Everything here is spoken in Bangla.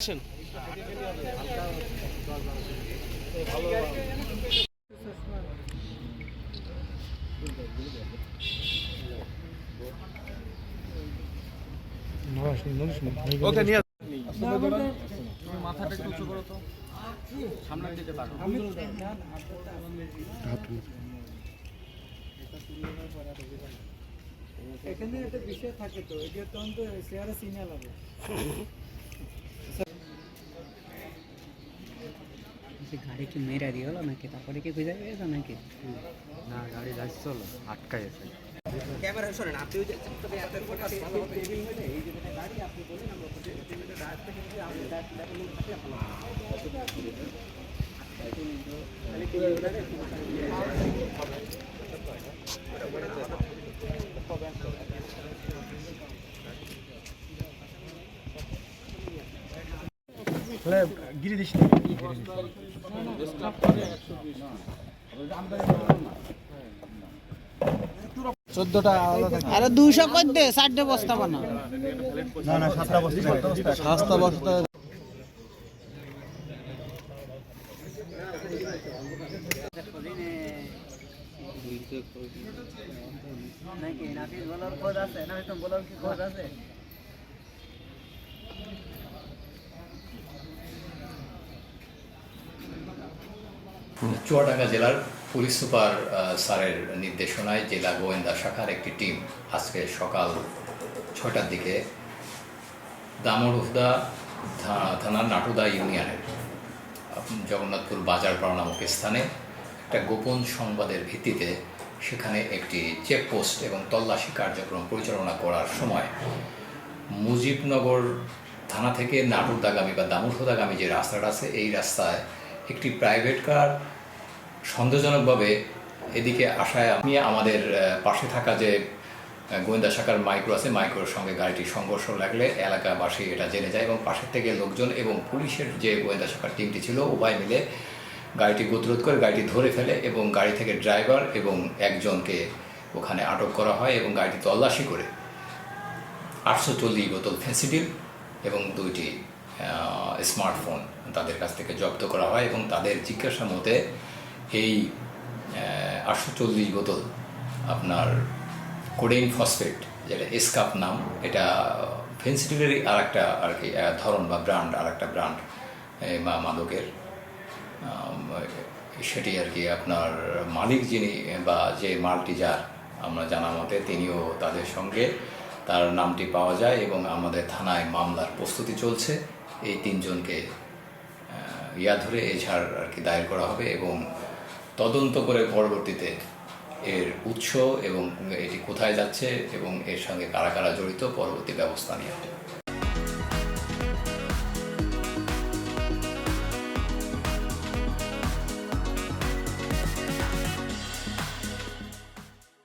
আছেন? ওকে নিয়ে তুমি মাথাটা একটু উঁচু করো তো, সামনের দিকে তাকাও। এখানে একটা বিষয় থাকে তো, এটা তখন তো চেহারা চিনা লাগে। গাড়ি কি মেরা দিয়ে হলো নাকি তারপরে কি খুঁজে গেছে নাকি? না, গাড়ি যাচ্ছিল আটকায় আছে। ক্যামেরা শোনেন আপনি ওই যে আপনার ফোকাস ভালো হবে টেবিল হলে এই যে গাড়ি আপনি বলেন আমরা টেবিলে রাত থেকে যদি আপনি ডাক লেভেল থাকে আপনারা গিরি দিস চোদ্দটা আরে 200 কই দে 60 বস্তা বানা না 7টা বস্তা নাকি নাফিস বলার খোঁজ আছে না তুমি বলার কি খোঁজ আছে? চুয়াডাঙ্গা জেলার পুলিশ সুপার স্যারের নির্দেশনায় জেলা গোয়েন্দা শাখার একটি টিম আজকে সকাল 6টার দিকে দামোড়হুদা থানার নাটুদা ইউনিয়নের জগন্নাথপুর বাজার পাড়া নামক স্থানে একটা গোপন সংবাদের ভিত্তিতে সেখানে একটি চেকপোস্ট এবং তল্লাশি কার্যক্রম পরিচালনা করার সময় মুজিবনগর থানা থেকে নাটুদাগামী বা দামোড়হুদাগামী যে রাস্তাটা আছে এই রাস্তায় একটি প্রাইভেট কার সন্দেহজনকভাবে এদিকে আসায় আমি আমাদের পাশে থাকা যে গোয়েন্দা শাখার মাইক্রো আছে মাইক্রোর সঙ্গে গাড়িটির সংঘর্ষ লাগলে এলাকাবাসী এটা জেনে যায় এবং পাশের থেকে লোকজন এবং পুলিশের যে গোয়েন্দা শাখার টিমটি ছিল উভয় মিলে গাড়িটি গতিরোধ করে গাড়িটি ধরে ফেলে এবং গাড়ি থেকে ড্রাইভার এবং একজনকে ওখানে আটক করা হয় এবং গাড়িটি তল্লাশি করে 840 বোতল ফেন্সিডিল এবং 2টি স্মার্টফোন তাদের কাছ থেকে জব্দ করা হয় এবং তাদের জিজ্ঞাসা মতে এই 840 বোতল আপনার কোডেইন ফসফেট যেটা এসকাপ নাম, এটা ফেন্সিডিলেরই আর একটা আর কি ধরন বা ব্র্যান্ড আর একটা ব্র্যান্ড মাদকের, সেটি আর কি আপনার মালিক যিনি বা যে মালটি যার আমরা জানা মতে তিনিও তাদের সঙ্গে তার নামটি পাওয়া যায় এবং আমাদের থানায় মামলার প্রস্তুতি চলছে। এই 3 জনকে ধরে এজাহার আর কি দায়ের করা হবে এবং তদন্ত করে পরবর্তীতে এর উৎস এবং এটি কোথায় যাচ্ছে এবং এর সঙ্গে কারা কারা জড়িত পরবর্তী ব্যবস্থা নেওয়া হবে।